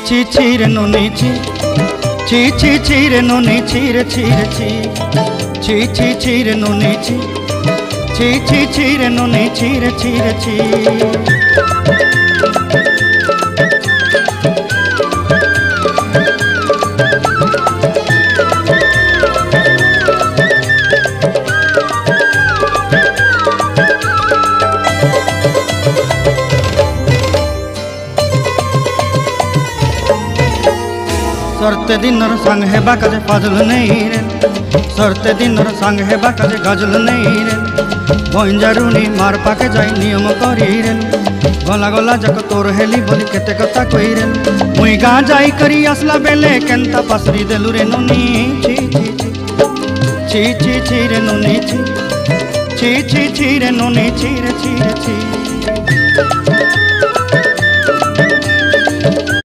ছি রে নুনি ছি রে নুনি ছি রে ছি রে নুনি ছি রে নুনি ছি রে सरते दिनर संग हेबा काजे फाजल नहीं रे सरते दिनर संग हेबा काजे गजल नहीं रे भंजारुनी मार पाके जाई नियम करी रे गला गला जक तोर हेली बोली केते कथा कई रे मुई गा जाई करी असला बेले केंता पसरी देलु रे नुनी छी रे नुनी छी रे नुनी छी रे